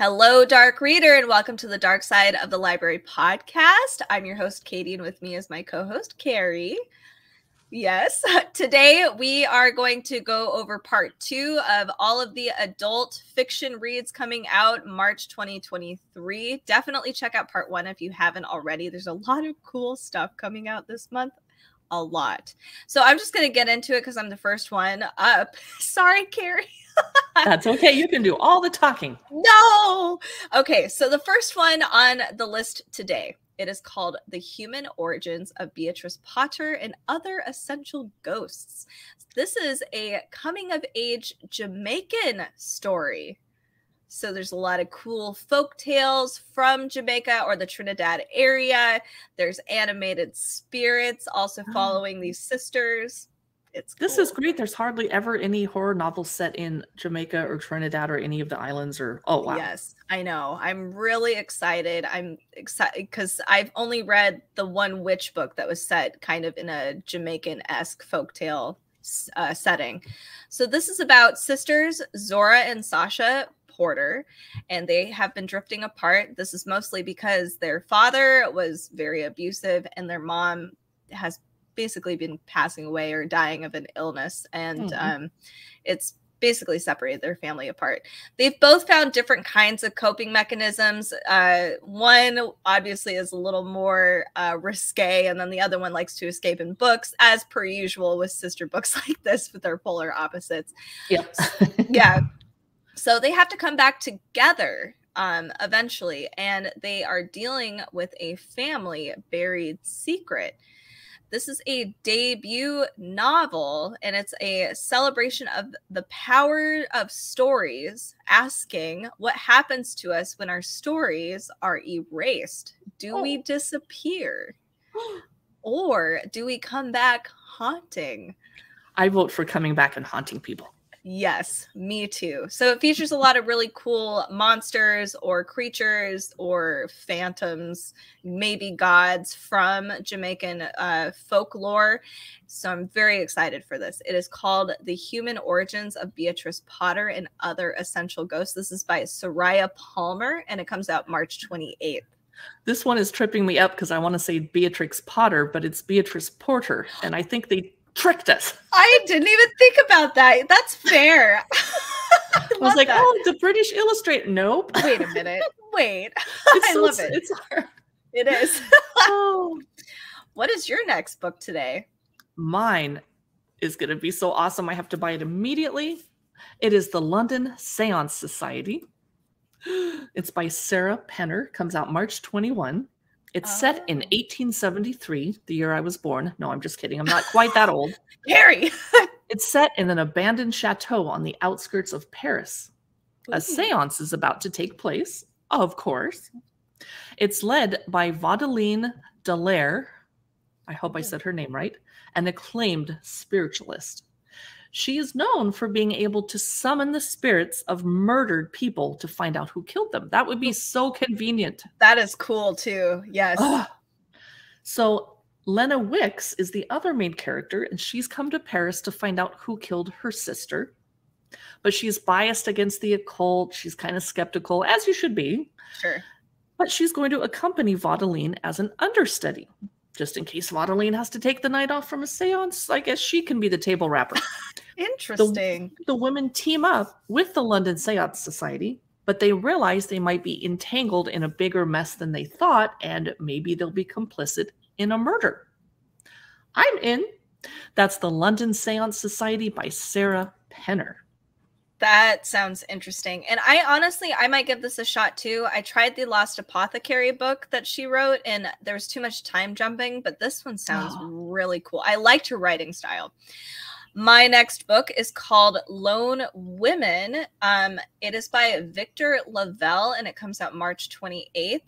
Hello, Dark Reader, and welcome to the Dark Side of the Library podcast. I'm your host, Katie, and with me is my co-host, Carrie. Yes, today we are going to go over part 2 of all of the adult fiction reads coming out March 2023. Definitely check out part 1 if you haven't already. There's a lot of cool stuff coming out this month. A lot. So I'm just going to get into it because I'm the first one up. Sorry, Carrie. That's okay. You can do all the talking. No. Okay. So the first one on the list today, it is called The Human Origins of Beatrice Potter and Other Essential Ghosts. This is a coming of age Jamaican story. So there's a lot of cool folk tales from Jamaica or the Trinidad area. There's animated spirits also following these sisters. It's cool. This is great. There's hardly ever any horror novels set in Jamaica or Trinidad or any of the islands or, oh, wow. Yes, I know. I'm really excited. I'm excited because I've only read the one witch book that was set kind of in a Jamaican-esque folktale setting. So this is about sisters Zora and Sasha Porter, and they have been drifting apart. This is mostly because their father was very abusive and their mom has basically been passing away or dying of an illness, and it's basically separated their family apart. They've both found different kinds of coping mechanisms. One obviously is a little more risque, and then the other one likes to escape in books, as per usual with sister books like this with their polar opposites. Yep. Yeah. So they have to come back together eventually, and they are dealing with a family buried secret. This is a debut novel, and it's a celebration of the power of stories, asking what happens to us when our stories are erased. Do we disappear? Or do we come back haunting? I vote for coming back and haunting people. Yes, me too. So it features a lot of really cool monsters or creatures or phantoms, maybe gods from Jamaican folklore. So I'm very excited for this. It is called The Human Origins of Beatrice Potter and Other Essential Ghosts. This is by Soraya Palmer, and it comes out March 28th. This one is tripping me up because I want to say Beatrix Potter, but it's Beatrice Porter, and I think they tricked us. I didn't even think about that. That's fair. I was like, oh, it's a British illustrator. Nope. Wait a minute. Wait. I love it. It's hard. It is. Oh. What is your next book today? Mine is going to be so awesome. I have to buy it immediately. It is The London Seance Society. It's by Sarah Penner. Comes out March 21. It's set in 1873, the year I was born. No, I'm just kidding. I'm not quite that old. Harry! It's set in an abandoned chateau on the outskirts of Paris. A seance is about to take place, of course. It's led by Vaudeline Dallaire, I hope I said her name right, an acclaimed spiritualist. She is known for being able to summon the spirits of murdered people to find out who killed them. That would be so convenient. That is cool too. Yes. So Lena Wicks is the other main character, and she's come to Paris to find out who killed her sister. But she's biased against the occult. She's kind of skeptical, as you should be. Sure. But she's going to accompany Vaudeline as an understudy. Just in case Vaudeline has to take the night off from a seance, I guess she can be the table rapper. Interesting. The women team up with the London Seance Society, but they realize they might be entangled in a bigger mess than they thought, and maybe they'll be complicit in a murder. I'm in. That's The London Seance Society by Sarah Penner. That sounds interesting. And I might give this a shot too. I tried the Lost Apothecary book that she wrote, and there was too much time jumping, but this one sounds really cool. I liked her writing style. My next book is called Lone Women. It is by Victor LaValle, and it comes out March 28th.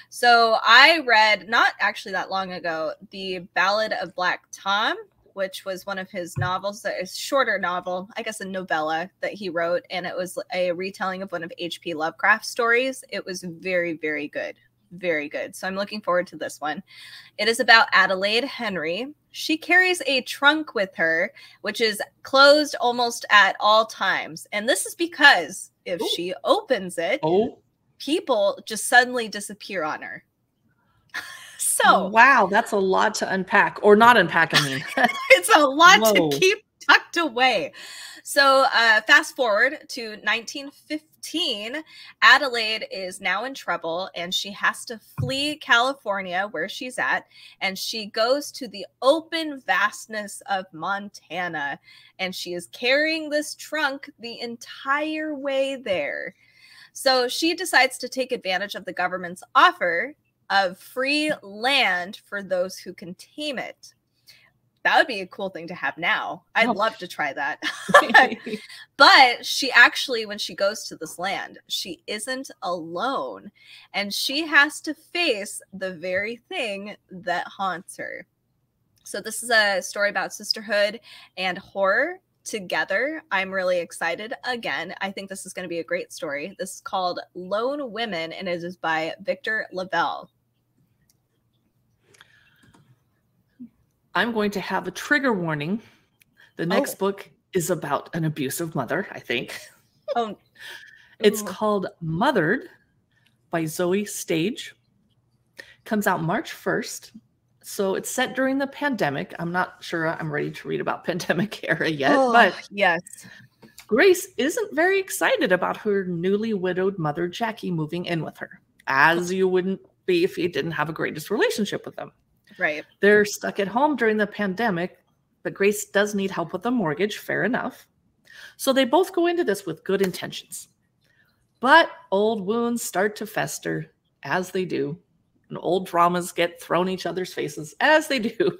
So I read, not actually that long ago, The Ballad of Black Tom, which was one of his novels, a shorter novel, I guess a novella that he wrote, and it was a retelling of one of H.P. Lovecraft's stories. It was very, very good. Very good. So I'm looking forward to this one. It is about Adelaide Henry. She carries a trunk with her, which is closed almost at all times. And this is because if she opens it, people just suddenly disappear on her. So wow, that's a lot to unpack, or not unpack, I mean. it's a lot Whoa. to keep tucked away. So fast forward to 1915, Adelaide is now in trouble and she has to flee California, where she's at, and she goes to the open vastness of Montana, and she is carrying this trunk the entire way there. So she decides to take advantage of the government's offer of free land for those who can tame it. That would be a cool thing to have now. I'd love to try that. But she actually, when she goes to this land, she isn't alone. And she has to face the very thing that haunts her. So this is a story about sisterhood and horror together. I'm really excited. Again, I think this is going to be a great story. This is called Lone Women, and it is by Victor LaValle. I'm going to have a trigger warning. The next book is about an abusive mother, I think. Oh, it's called Mothered by Zoje Stage. Comes out March 1st. So it's set during the pandemic. I'm not sure I'm ready to read about pandemic era yet, but yes. Grace isn't very excited about her newly widowed mother, Jackie, moving in with her, as you wouldn't be if you didn't have a greatest relationship with them. Right. They're stuck at home during the pandemic, but Grace does need help with a mortgage, fair enough. So they both go into this with good intentions. But old wounds start to fester, as they do, and old dramas get thrown in each other's faces, as they do.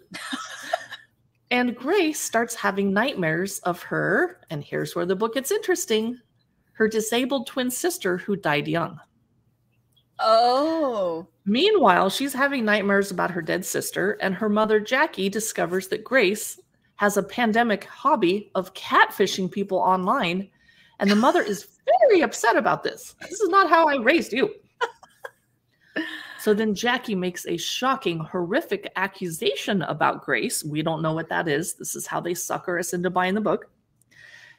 And Grace starts having nightmares of her, and here's where the book gets interesting, her disabled twin sister who died young. Oh. Meanwhile, she's having nightmares about her dead sister, and her mother, Jackie, discovers that Grace has a pandemic hobby of catfishing people online, and the mother is very upset about this. This is not how I raised you. So then Jackie makes a shocking, horrific accusation about Grace. We don't know what that is. This is how they sucker us into buying the book.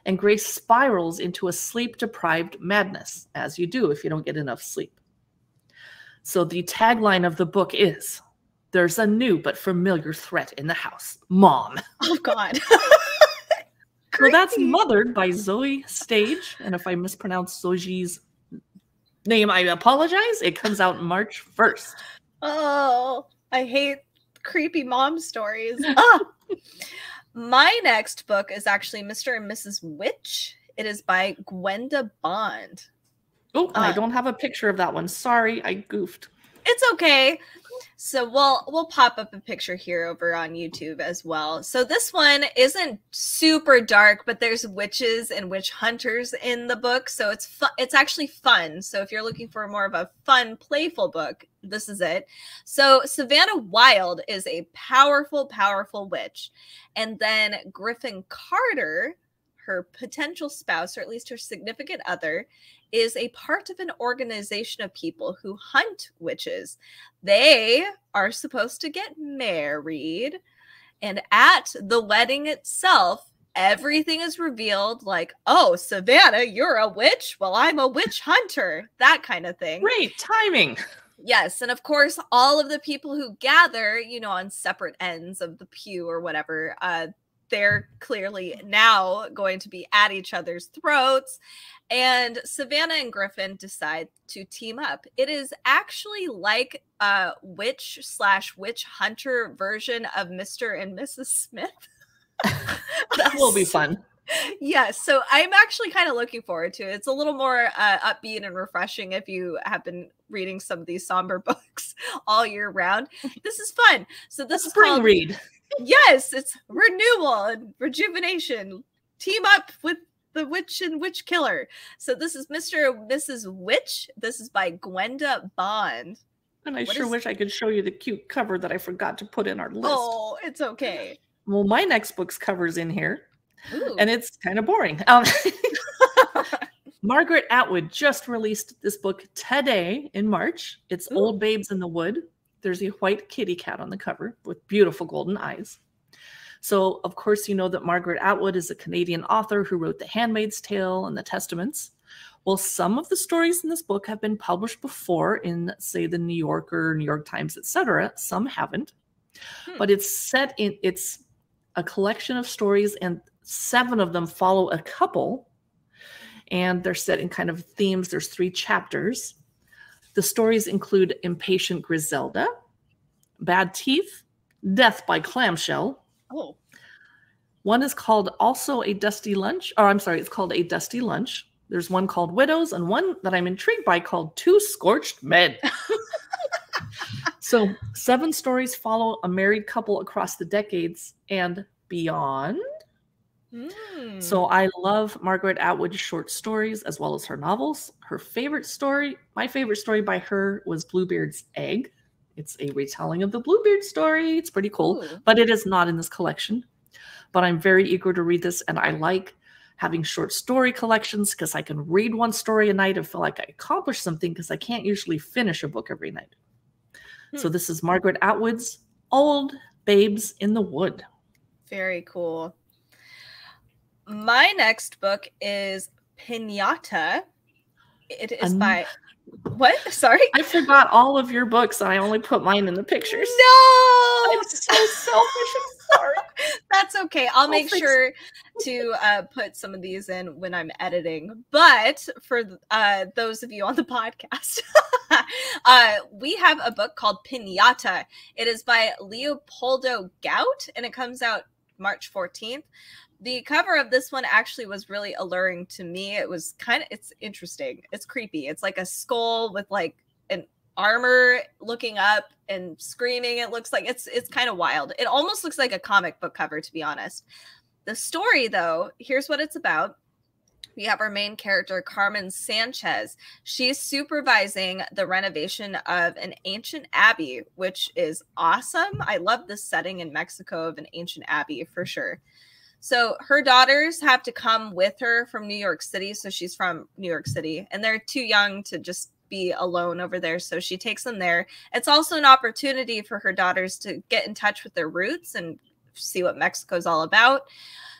And Grace spirals into a sleep-deprived madness, as you do if you don't get enough sleep. So the tagline of the book is, "There's a new but familiar threat in the house. Mom." Oh, God. So that's Mothered by Zoje Stage. And if I mispronounce Zoje's name, I apologize. It comes out March 1st. Oh, I hate creepy mom stories. My next book is actually Mr. and Mrs. Witch. It is by Gwenda Bond. Oh, I don't have a picture of that one. Sorry, I goofed. It's okay. So we'll pop up a picture here over on YouTube as well. So this one isn't super dark, but there's witches and witch hunters in the book. So it's actually fun. So if you're looking for more of a fun, playful book, this is it. So Savannah Wilde is a powerful, powerful witch. And then Griffin Carter, her potential spouse, or at least her significant other, is a part of an organization of people who hunt witches. They are supposed to get married, and at the wedding itself, everything is revealed, like, oh, Savannah, you're a witch? Well, I'm a witch hunter. That kind of thing. Great timing. Yes, and of course, all of the people who gather, on separate ends of the pew or whatever, they're clearly now going to be at each other's throats. And Savannah and Griffin decide to team up. It is actually like a witch/witch hunter version of Mr. and Mrs. Smith. That will be fun. Yes, so I'm actually kind of looking forward to it. It's a little more upbeat and refreshing if you have been reading some of these somber books all year round. This is fun. So this is spring read. Yes, it's renewal and rejuvenation. Team up with the witch and witch killer. So this is Mr. and Mrs. Witch. This is by Gwenda Bond. And I wish I could show you the cute cover that I forgot to put in our list. Oh, it's okay. Well, my next book's cover's in here. Ooh. And it's kind of boring. Margaret Atwood just released this book today in March. It's Old Babes in the Wood. There's a white kitty cat on the cover with beautiful golden eyes. So, of course, you know that Margaret Atwood is a Canadian author who wrote The Handmaid's Tale and The Testaments. Well, some of the stories in this book have been published before in, say, the New Yorker, New York Times, etc. Some haven't. But it's a collection of stories, and 7 of them follow a couple, and they're set in kind of themes. There's 3 chapters. The stories include Impatient Griselda, Bad Teeth, Death by Clamshell. Oh. One is called Also a Dusty Lunch. Or I'm sorry, it's called A Dusty Lunch. There's one called Widows, and one that I'm intrigued by called Two Scorched Men. So 7 stories follow a married couple across the decades and beyond. So I love Margaret Atwood's short stories as well as her novels. My favorite story by her was Bluebeard's Egg. It's a retelling of the Bluebeard story. It's pretty cool, but it is not in this collection. But I'm very eager to read this, and I like having short story collections because I can read one story a night and feel like I accomplished something, because I can't usually finish a book every night. So this is Margaret Atwood's Old Babes in the Wood. Very cool. My next book is Piñata. It is by... What? Sorry? I forgot all of your books, and I only put mine in the pictures. No! I'm so selfish. I'm sorry. That's okay. I'll make sure to put some of these in when I'm editing. But for those of you on the podcast, we have a book called Piñata. It is by Leopoldo Gout, and it comes out March 14th. The cover of this one actually was really alluring to me. It was it's interesting. It's creepy. It's like a skull with like an armor looking up and screaming. It looks like it's kind of wild. It almost looks like a comic book cover, to be honest. The story, though, here's what it's about. We have our main character, Carmen Sanchez. She's supervising the renovation of an ancient abbey, which is awesome. I love the setting in Mexico of an ancient abbey for sure. So her daughters have to come with her from New York City. So she's from New York City, and they're too young to just be alone over there. So she takes them there. It's also an opportunity for her daughters to get in touch with their roots and see what Mexico's all about.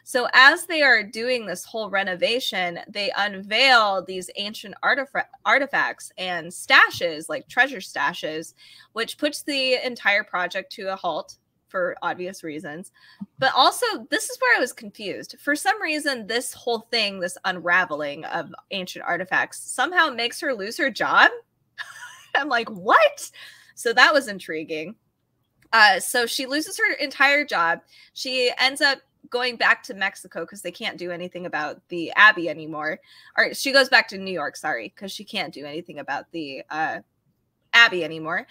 So as they are doing this whole renovation, they unveil these ancient artifacts and stashes, like treasure stashes, which puts the entire project to a halt for obvious reasons. But also, this is where I was confused. For some reason, this whole thing, this unraveling of ancient artifacts, somehow makes her lose her job. I'm like, what? So that was intriguing. So she loses her entire job. She ends up going back to Mexico because they can't do anything about the Abbey anymore. Or she goes back to New York, sorry, because she can't do anything about the Abbey anymore.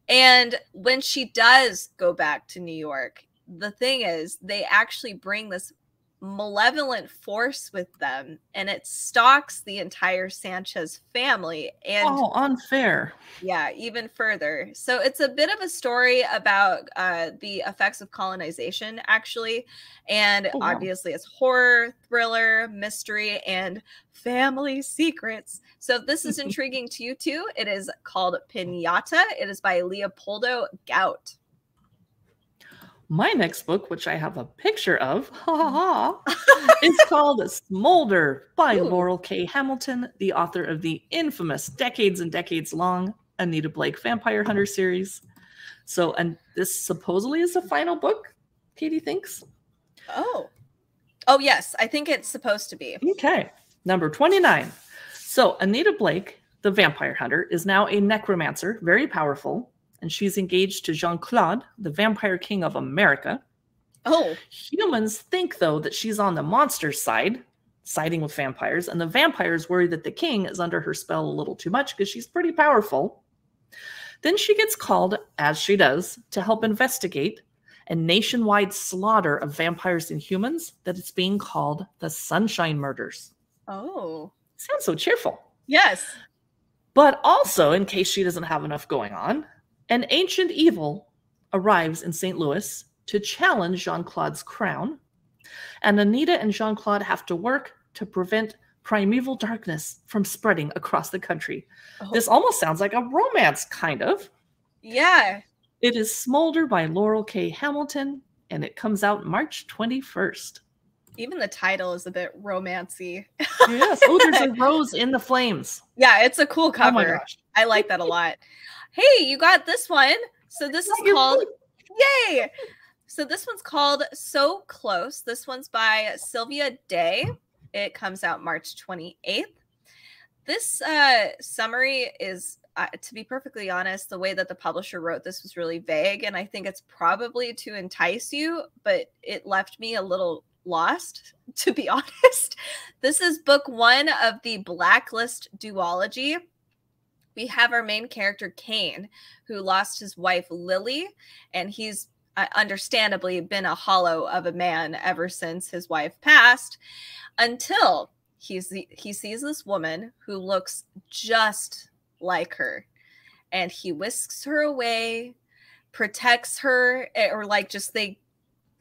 And when she does go back to New York, the thing is, they actually bring this malevolent force with them, and it stalks the entire Sanchez family. And unfair. Yeah, even further. So it's a bit of a story about the effects of colonization, actually. And obviously it's horror, thriller, mystery, and family secrets. So if this is intriguing to you too, it is called Piñata. It is by Leopoldo Gout. My next book, which I have a picture of, is called Smolder by Laurell K. Hamilton, the author of the infamous decades and decades long Anita Blake Vampire Hunter series. So, and this supposedly is the final book, Katie thinks. Oh, yes. I think it's supposed to be. Okay. Number 29. So Anita Blake, the Vampire Hunter, is now a necromancer, very powerful. And she's engaged to Jean-Claude, the Vampire King of America. Oh. Humans think, though, that she's on the monster side, siding with vampires, and the vampires worry that the king is under her spell a little too much because she's pretty powerful. Then she gets called, as she does, to help investigate a nationwide slaughter of vampires and humans that is being called the Sunshine Murders. Oh. Sounds so cheerful. Yes. But also, in case she doesn't have enough going on, an ancient evil arrives in St. Louis to challenge Jean-Claude's crown, and Anita and Jean-Claude have to work to prevent primeval darkness from spreading across the country. This almost sounds like a romance, kind of. Yeah. It is Smolder by Laurell K. Hamilton, and it comes out March 21st. Even the title is a bit romancy. Yes. Oh, there's a rose in the flames. Yeah, it's a cool cover. Oh my gosh. I like that a lot. Hey, you got this one. So this is called, yay! So this one's called So Close. This one's by Sylvia Day. It comes out March 28th. This summary is, to be perfectly honest, the way that the publisher wrote this was really vague, and I think it's probably to entice you, but it left me a little lost, to be honest. This is book 1 of the Blacklist duology. We have our main character, Kane, who lost his wife, Lily, and he's understandably been a hollow of a man ever since his wife passed, until he sees this woman who looks just like her, and he whisks her away, protects her, or like just they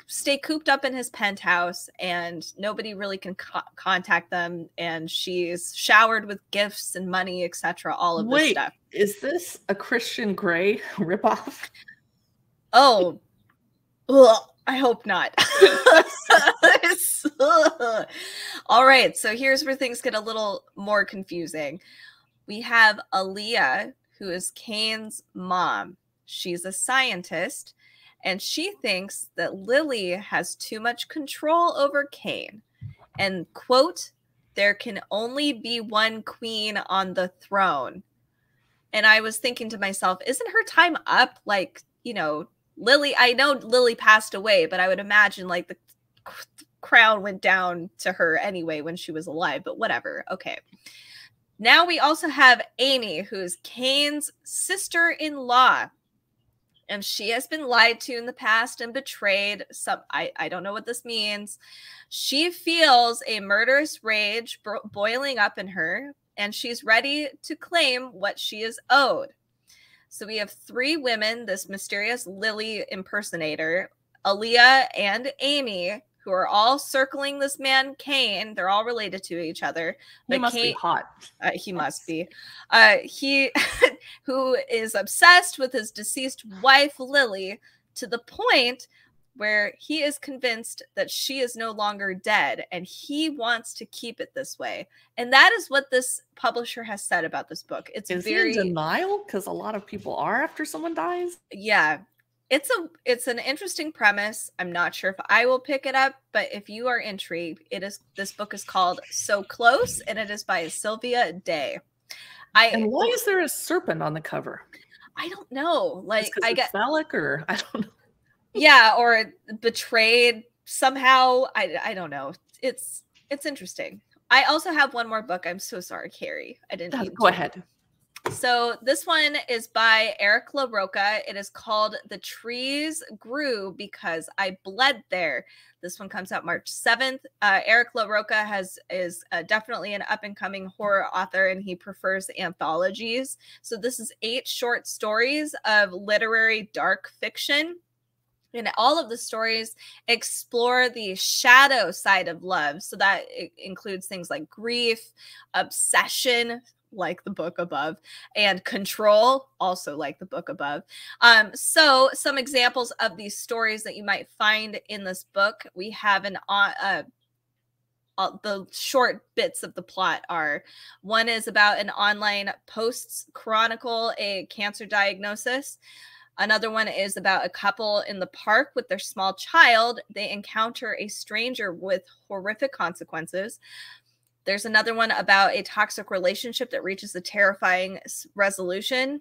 stay cooped up in his penthouse and nobody really can contact them, and she's showered with gifts and money, etc. All of this stuff. Is this a Christian Grey ripoff? Oh, ugh, I hope not. All right, so here's where things get a little more confusing. We have Aaliyah, who is Kane's mom. She's a scientist, and she thinks that Lily has too much control over Kane. And, quote, there can only be one queen on the throne. And I was thinking to myself, isn't her time up? Like, you know, Lily, I know Lily passed away, but I would imagine like the crown went down to her anyway when she was alive, but whatever. Okay. Now we also have Amy, who's Kane's sister-in-law, and she has been lied to in the past and betrayed. I don't know what this means. She feels a murderous rage boiling up in her, and she's ready to claim what she is owed. So we have 3 women, this mysterious Lily impersonator, Aaliyah and Amy, who are all circling this man, Kane. They're all related to each other. He must be hot. He must be. He, who is obsessed with his deceased wife, Lily, to the point where he is convinced that she is no longer dead, and he wants to keep it this way. And that is what this publisher has said about this book. It's Is very he in denial? Because a lot of people are after someone dies. Yeah. It's an interesting premise. I'm not sure if I will pick it up, but if you are intrigued, this book is called So Close, and it is by Sylvia Day. And why is there a serpent on the cover? I don't know. Like, I get phallic, or I don't know. Yeah, or betrayed somehow. I don't know. It's interesting. I also have one more book. I'm so sorry, Carrie. I didn't go ahead. So this one is by LaRocca. It is called The Trees Grew Because I Bled There. This one comes out March 7th. LaRocca is definitely an up-and-coming horror author, and he prefers anthologies. So this is 8 short stories of literary dark fiction. And all of the stories explore the shadow side of love. So that includes things like grief, obsession, like the book above, and control, also like the book above. So some examples of these stories that you might find in this book, we have the short bits of the plot are, one is about an online posts chronicle a cancer diagnosis. Another one is about a couple in the park with their small child. They encounter a stranger with horrific consequences. There's another one about a toxic relationship that reaches a terrifying resolution.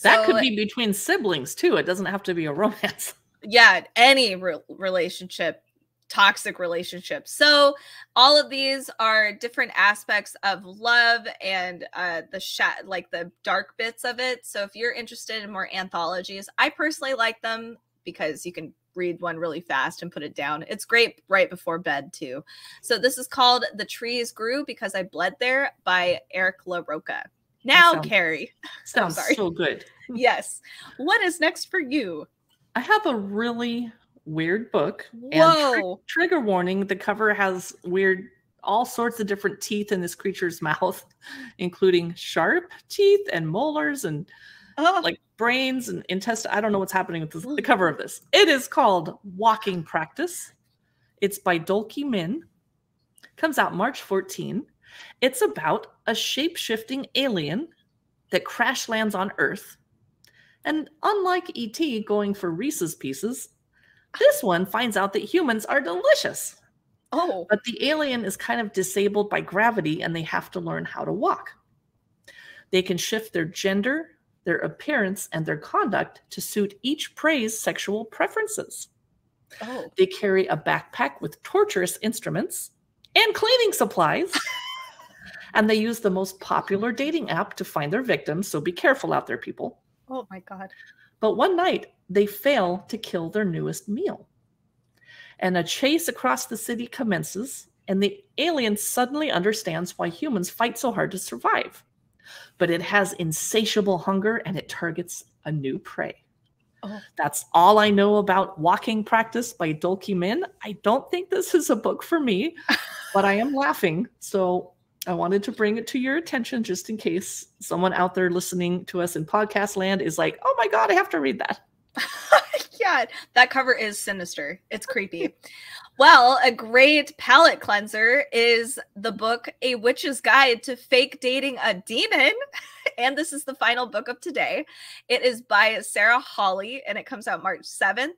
That could be between siblings, too. It doesn't have to be a romance. Yeah, any relationship, toxic relationship. So all of these are different aspects of love and the dark bits of it. So if you're interested in more anthologies, I personally like them because you can read one really fast and put it down. It's great right before bed too. So this is called The Trees Grew Because I Bled There by LaRocca. Now, Carrie. Sounds so good. Yes. What is next for you? I have a really weird book. Whoa. And trigger warning, the cover has all sorts of different teeth in this creature's mouth, including sharp teeth and molars and like brains and intestine. I don't know what's happening with the cover of this. It is called Walking Practice. It's by Dolki Min. Comes out March 14. It's about a shape-shifting alien that crash lands on Earth. And unlike E.T. going for Reese's Pieces, this one finds out that humans are delicious. Oh. But the alien is kind of disabled by gravity and they have to learn how to walk. They can shift their gender, their appearance, and their conduct to suit each prey's sexual preferences. Oh. They carry a backpack with torturous instruments and cleaning supplies. And they use the most popular dating app to find their victims, so be careful out there, people. Oh my God. But one night, they fail to kill their newest meal. And a chase across the city commences, and the alien suddenly understands why humans fight so hard to survive. But it has insatiable hunger, and it targets a new prey. Oh. That's all I know about Walking Practice by Dolki Min. I don't think this is a book for me, but I am laughing. So I wanted to bring it to your attention just in case someone out there listening to us in podcast land is like, oh my God, I have to read that. Yeah, that cover is sinister. It's creepy. Well, a great palate cleanser is the book A Witch's Guide to Fake Dating a Demon. And this is the final book of today. It is by Sarah Hawley, and it comes out March 7th.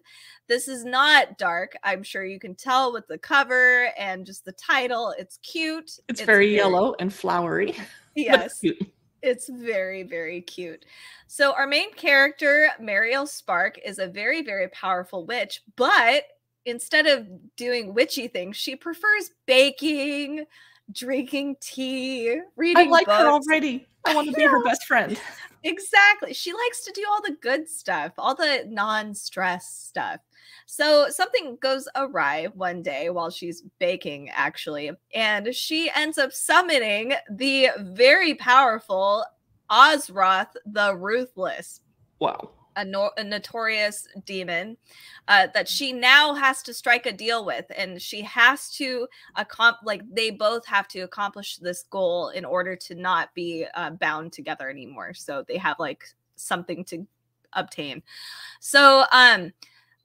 This is not dark. I'm sure you can tell with the cover and just the title. It's cute. It's very yellow and flowery. Yes. Cute. It's very, very cute. So our main character, Mariel Spark, is a very, very powerful witch, but instead of doing witchy things, she prefers baking, drinking tea, reading I like books. her already. I want to be her best friend. Exactly. She likes to do all the good stuff, all the non-stress stuff. So something goes awry one day while she's baking, actually, and she ends up summoning the very powerful Ozroth the Ruthless. Wow. A notorious demon that she now has to strike a deal with, and she has to they both have to accomplish this goal in order to not be bound together anymore. So they have like something to obtain. So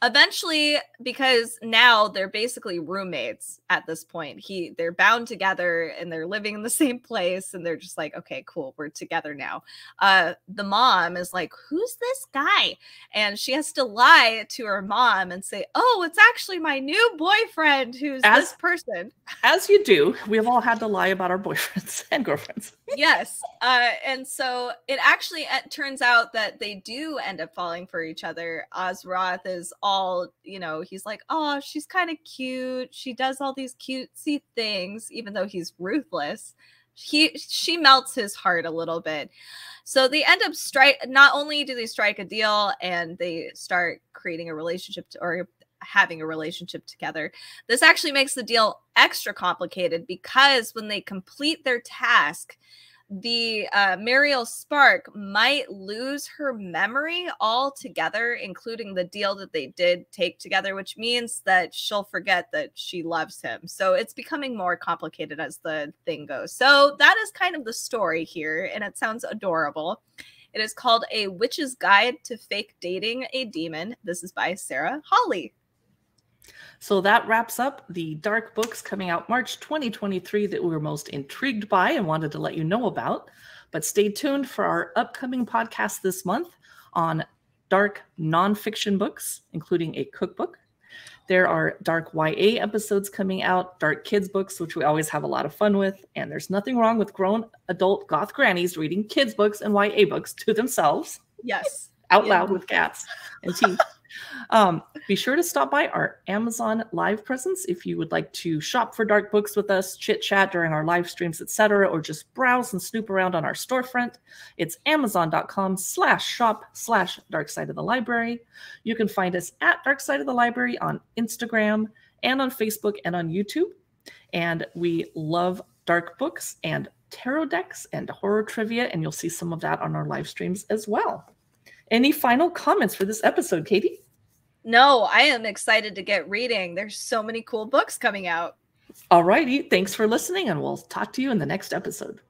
eventually, because now they're basically roommates at this point, they're bound together and they're living in the same place, and they're just like, okay, cool, we're together now. The mom is like, who's this guy? And she has to lie to her mom and say, oh, it's actually my new boyfriend who's this person. As you do. We've all had to lie about our boyfriends and girlfriends. Yes. And so it actually turns out that they do end up falling for each other. Ozroth is all, he's like, oh, she's kind of cute. She does all these cutesy things, even though he's ruthless. She melts his heart a little bit. So they end up not only do they strike a deal and they start creating a relationship or having a relationship together, this actually makes the deal extra complicated because when they complete their task, the Mariel Spark might lose her memory altogether, including the deal that they did take together, which means that she'll forget that she loves him. So it's becoming more complicated as the thing goes. So that is kind of the story here, and it sounds adorable. It is called A Witch's Guide to Fake Dating a Demon. This is by Sarah Hawley. So that wraps up the dark books coming out March 2023 that we were most intrigued by and wanted to let you know about. But stay tuned for our upcoming podcast this month on dark nonfiction books, including a cookbook. There are dark YA episodes coming out, dark kids books, which we always have a lot of fun with. And there's nothing wrong with grown adult goth grannies reading kids books and YA books to themselves. Yes. Out loud with cats and tea. Be sure to stop by our Amazon live presence if you would like to shop for dark books with us, chit chat during our live streams, etc., or just browse and snoop around on our storefront. It's amazon.com/shop/Dark Side of the Library. You can find us at Dark Side of the Library on Instagram and on Facebook and on YouTube. And we love dark books and tarot decks and horror trivia, and you'll see some of that on our live streams as well. Any final comments for this episode, Katie? No, I am excited to get reading. There's so many cool books coming out. All righty. Thanks for listening, and we'll talk to you in the next episode.